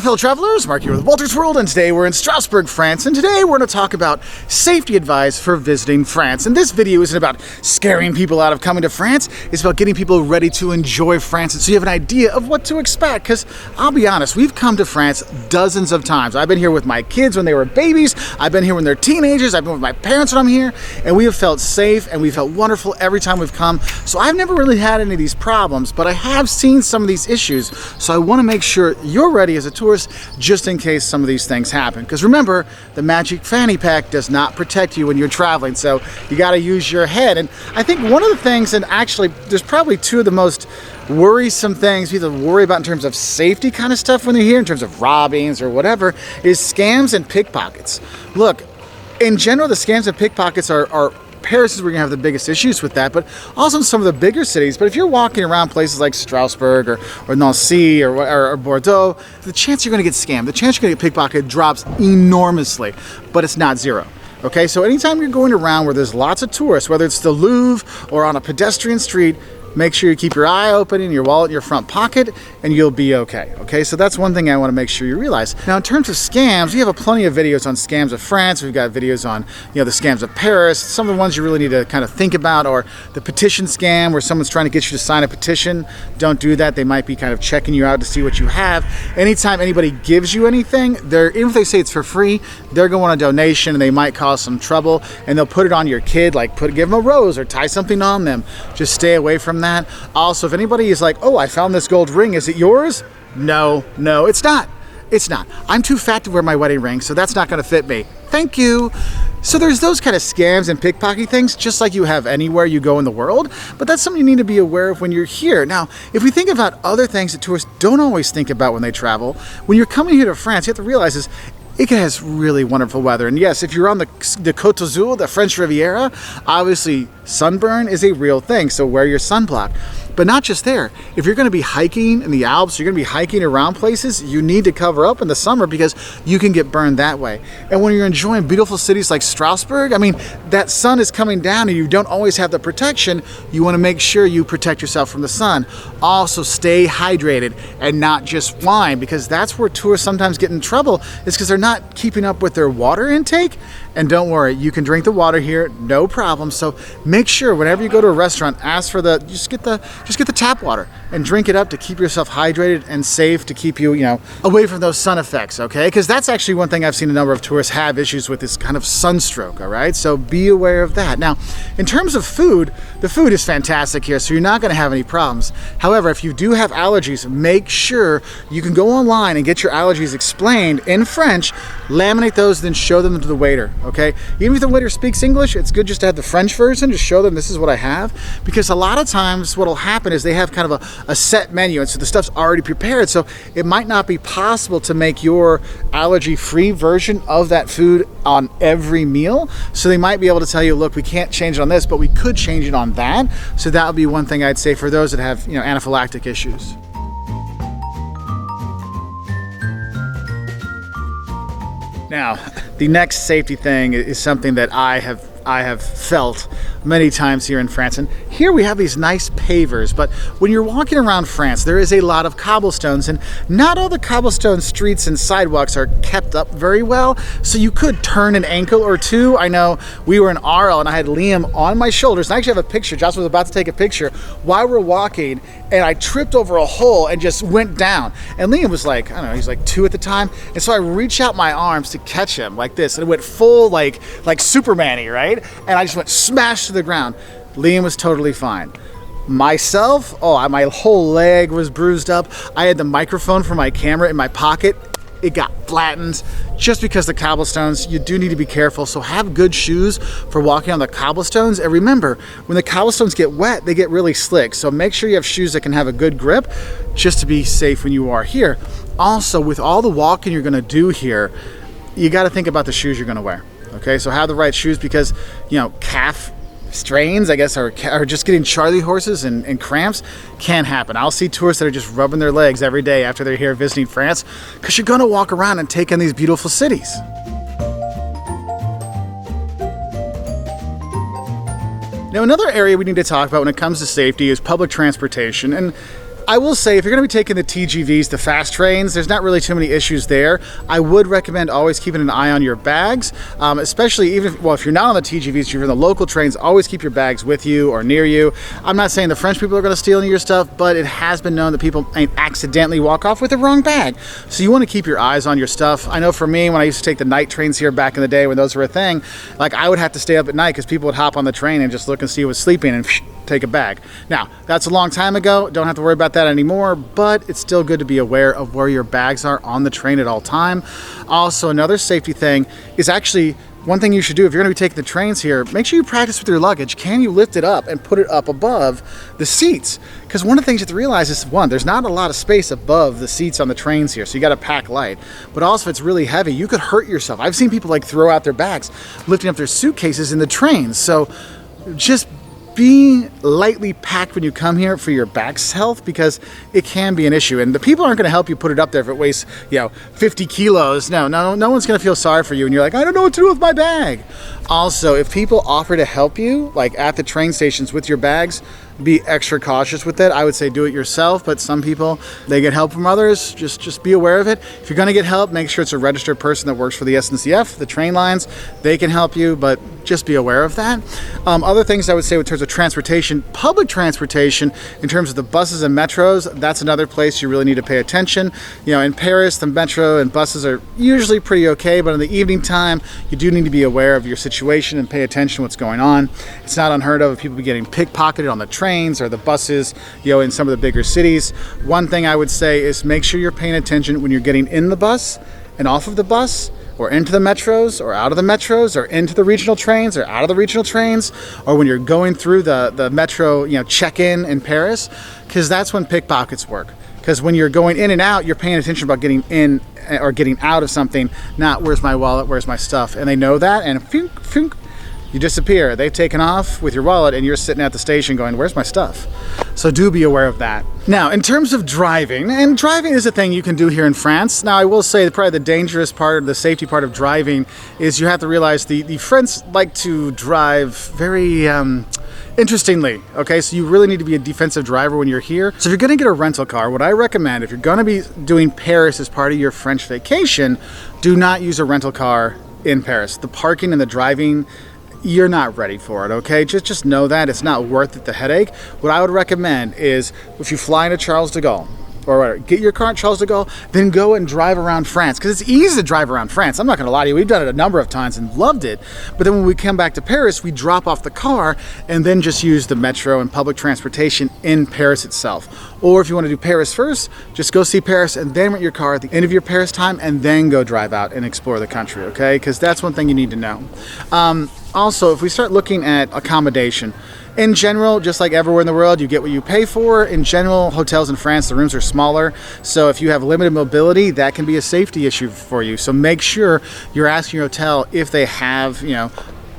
fellow travelers, Mark here with Wolters World, and today we're in Strasbourg, France, and today we're going to talk about safety advice for visiting France. And this video isn't about scaring people out of coming to France, it's about getting people ready to enjoy France, and so you have an idea of what to expect, because I'll be honest, we've come to France dozens of times. I've been here with my kids when they were babies, I've been here when they're teenagers, I've been with my parents when I'm here, and we have felt safe and we felt wonderful every time we've come. So I've never really had any of these problems, but I have seen some of these issues, so I want to make sure you're ready as a tourist just in case some of these things happen. Because remember, the magic fanny pack does not protect you when you're traveling, so you got to use your head. And I think one of the things, and actually there's probably two of the most worrisome things people worry about in terms of safety kind of stuff when they're here, in terms of robbings or whatever, is scams and pickpockets. Look, in general, the scams and pickpockets are Paris is where you're gonna have the biggest issues with that, but also in some of the bigger cities. But if you're walking around places like Strasbourg or Nancy or Bordeaux, the chance you're gonna get scammed, the chance you're gonna get pickpocketed drops enormously, but it's not zero. Okay, so anytime you're going around where there's lots of tourists, whether it's the Louvre or on a pedestrian street, make sure you keep your eye open and your wallet in your front pocket, and you'll be okay. Okay, so that's one thing I want to make sure you realize. Now, in terms of scams, we have plenty of videos on scams of France. We've got videos on, the scams of Paris. Some of the ones you really need to kind of think about, or the petition scam, where someone's trying to get you to sign a petition. Don't do that. They might be kind of checking you out to see what you have. Anytime anybody gives you anything, even if they say it's for free, they're going to want a donation, and they might cause some trouble, and they'll put it on your kid, like give them a rose or tie something on them. Just stay away from that. Also, if anybody is like, oh, I found this gold ring, is it yours? No, it's not. It's not. I'm too fat to wear my wedding ring, so that's not going to fit me. Thank you. So there's those kind of scams and pickpocket things, just like you have anywhere you go in the world, but that's something you need to be aware of when you're here. Now, if we think about other things that tourists don't always think about when they travel, when you're coming here to France, you have to realize this. It has really wonderful weather, and yes, if you're on the Côte d'Azur, the French Riviera, obviously sunburn is a real thing, so wear your sunblock. But not just there. If you're going to be hiking in the Alps, you're going to be hiking around places, you need to cover up in the summer because you can get burned that way. And when you're enjoying beautiful cities like Strasbourg, I mean, that sun is coming down and you don't always have the protection. You want to make sure you protect yourself from the sun. Also, stay hydrated and not just wine, because that's where tourists sometimes get in trouble, is because they're not keeping up with their water intake. And don't worry, you can drink the water here, no problem. So make sure whenever you go to a restaurant, ask for just get the tap water and drink it up to keep yourself hydrated and safe, to keep you, away from those sun effects, okay? Because that's actually one thing I've seen a number of tourists have issues with, is kind of sunstroke, all right? So be aware of that. Now, in terms of food, the food is fantastic here, so you're not gonna have any problems. However, if you do have allergies, make sure you can go online and get your allergies explained in French, laminate those, then show them to the waiter, okay? Even if the waiter speaks English, it's good just to have the French version, just show them this is what I have, because a lot of times what'll happen is they have kind of a set menu, and so the stuff's already prepared, so it might not be possible to make your allergy-free version of that food on every meal. So they might be able to tell you, look, we can't change it on this, but we could change it on that. So that would be one thing I'd say for those that have, anaphylactic issues. Now, the next safety thing is something that I have felt many times here in France. And here we have these nice pavers, but when you're walking around France, there is a lot of cobblestones, and not all the cobblestone streets and sidewalks are kept up very well, so you could turn an ankle or two. I know we were in Arles and I had Liam on my shoulders, and I actually have a picture. Josh was about to take a picture while we're walking, and I tripped over a hole and just went down. And Liam was like, I don't know, he's like 2 at the time, and so I reached out my arms to catch him like this, and it went full like Superman-y, right? And I just went smash to the ground. Liam was totally fine. Myself, my whole leg was bruised up. I had the microphone for my camera in my pocket. It got flattened just because the cobblestones, you do need to be careful. So have good shoes for walking on the cobblestones. And remember, when the cobblestones get wet, they get really slick. So make sure you have shoes that can have a good grip just to be safe when you are here. Also, with all the walking you're gonna do here, you gotta think about the shoes you're gonna wear. Okay, so have the right shoes, because, calf strains, I guess, or just getting Charlie horses and cramps can happen. I'll see tourists that are just rubbing their legs every day after they're here visiting France, because you're gonna walk around and take in these beautiful cities. Now, another area we need to talk about when it comes to safety is public transportation. And I will say, if you're going to be taking the TGVs, the fast trains, there's not really too many issues there. I would recommend always keeping an eye on your bags, especially even if, well, if you're not on the TGVs, if you're in the local trains, always keep your bags with you or near you. I'm not saying the French people are going to steal any of your stuff, but it has been known that people accidentally walk off with the wrong bag. So you want to keep your eyes on your stuff. I know for me, when I used to take the night trains here back in the day when those were a thing, like I would have to stay up at night because people would hop on the train and just look and see who was sleeping and take a bag. Now, that's a long time ago. Don't have to worry about that anymore, but it's still good to be aware of where your bags are on the train at all time. Also, another safety thing is actually one thing you should do if you're going to be taking the trains here, make sure you practice with your luggage. Can you lift it up and put it up above the seats? Because one of the things you have to realize is, one, there's not a lot of space above the seats on the trains here, so you got to pack light. But also, if it's really heavy, you could hurt yourself. I've seen people like throw out their bags, lifting up their suitcases in the trains. So just be lightly packed when you come here for your back's health, because it can be an issue. And the people aren't going to help you put it up there if it weighs, 50 kilos. No one's going to feel sorry for you. And you're like, I don't know what to do with my bag. Also, if people offer to help you, like at the train stations with your bags, be extra cautious with it. I would say do it yourself, but some people, they get help from others. Just be aware of it. If you're going to get help, make sure it's a registered person that works for the SNCF, the train lines. They can help you, but just be aware of that. Other things I would say in terms of transportation, public transportation, in terms of the buses and metros, that's another place you really need to pay attention. In Paris, the metro and buses are usually pretty okay, but in the evening time, you do need to be aware of your situation and pay attention to what's going on. It's not unheard of people getting pickpocketed on the trains or the buses, in some of the bigger cities. One thing I would say is make sure you're paying attention when you're getting in the bus and off of the bus, or into the metros or out of the metros, or into the regional trains or out of the regional trains, or when you're going through the metro, check-in in Paris, because that's when pickpockets work. Because when you're going in and out, you're paying attention about getting in or getting out of something, not where's my wallet, where's my stuff. And they know that, and you disappear. They've taken off with your wallet and you're sitting at the station going, where's my stuff? So do be aware of that. Now, in terms of driving, and driving is a thing you can do here in France. Now, I will say that probably the dangerous part, the safety part of driving, is you have to realize the French like to drive very interestingly, okay? So you really need to be a defensive driver when you're here. So if you're gonna get a rental car, what I recommend, if you're gonna be doing Paris as part of your French vacation, do not use a rental car in Paris. The parking and the driving, you're not ready for it, okay? Just know that it's not worth it, the headache. What I would recommend is if you fly into Charles de Gaulle, or whatever, get your car at Charles de Gaulle, then go and drive around France, because it's easy to drive around France. I'm not gonna lie to you, we've done it a number of times and loved it. But then when we come back to Paris, we drop off the car and then just use the metro and public transportation in Paris itself. Or if you wanna do Paris first, just go see Paris and then rent your car at the end of your Paris time and then go drive out and explore the country, okay? Because that's one thing you need to know. Also, if we start looking at accommodation, in general, just like everywhere in the world, you get what you pay for. In general, hotels in France, the rooms are smaller. So if you have limited mobility, that can be a safety issue for you. So make sure you're asking your hotel if they have,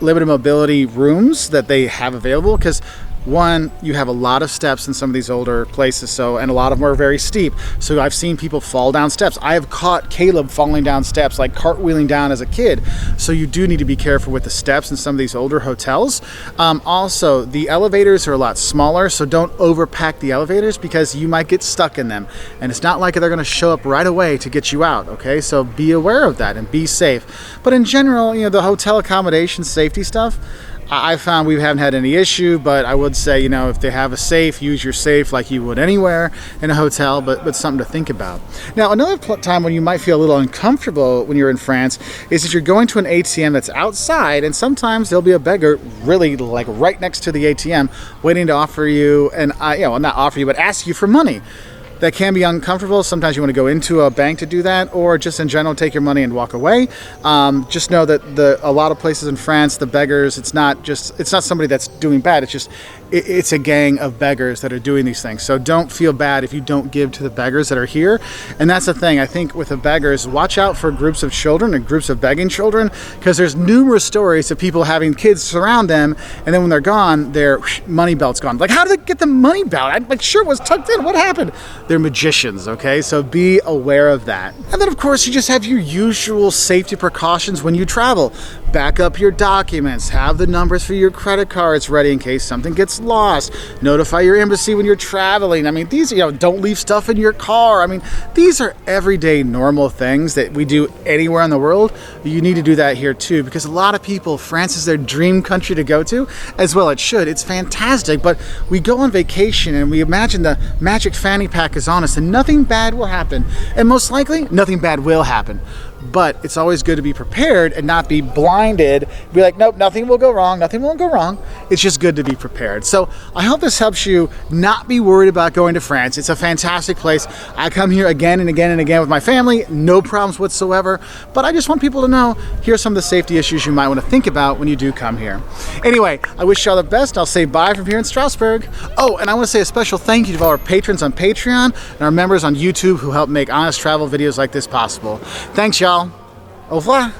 limited mobility rooms that they have available, because one, you have a lot of steps in some of these older places, and a lot of them are very steep. So I've seen people fall down steps. I have caught Caleb falling down steps, like cartwheeling down as a kid. So you do need to be careful with the steps in some of these older hotels. Also, the elevators are a lot smaller, so don't overpack the elevators because you might get stuck in them. And it's not like they're gonna show up right away to get you out, okay? So be aware of that and be safe. But in general, the hotel accommodation safety stuff, I found we haven't had any issue, but I would say, if they have a safe, use your safe like you would anywhere in a hotel, but something to think about. Now, another time when you might feel a little uncomfortable when you're in France is if you're going to an ATM that's outside, and sometimes there'll be a beggar really like right next to the ATM waiting to offer you, not offer you, but ask you for money. That can be uncomfortable. Sometimes you want to go into a bank to do that, or just in general take your money and walk away. Just know that a lot of places in France, the beggars, it's not somebody that's doing bad. It's a gang of beggars that are doing these things. So don't feel bad if you don't give to the beggars that are here. And that's the thing, I think with the beggars, watch out for groups of children and groups of begging children, because there's numerous stories of people having kids surround them, and then when they're gone, their money belt's gone. Like, how did they get the money belt? I'm like, sure, it was tucked in. What happened? They're magicians, okay? So be aware of that. And then, of course, you just have your usual safety precautions when you travel. Back up your documents, have the numbers for your credit cards ready in case something gets gets lost. Notify your embassy when you're traveling. I mean, these, don't leave stuff in your car. I mean, these are everyday normal things that we do anywhere in the world. You need to do that here too, because a lot of people, France is their dream country to go to, as well it should. It's fantastic, but we go on vacation and we imagine the magic fanny pack is on us and nothing bad will happen. And most likely, nothing bad will happen. But it's always good to be prepared and not be blinded. Be like, nope, nothing will go wrong. Nothing will go wrong. It's just good to be prepared. So I hope this helps you not be worried about going to France. It's a fantastic place. I come here again and again and again with my family. No problems whatsoever. But I just want people to know, here's some of the safety issues you might want to think about when you do come here. Anyway, I wish you all the best. I'll say bye from here in Strasbourg. Oh, and I want to say a special thank you to all our patrons on Patreon and our members on YouTube who help make honest travel videos like this possible. Thanks, y'all. Au revoir.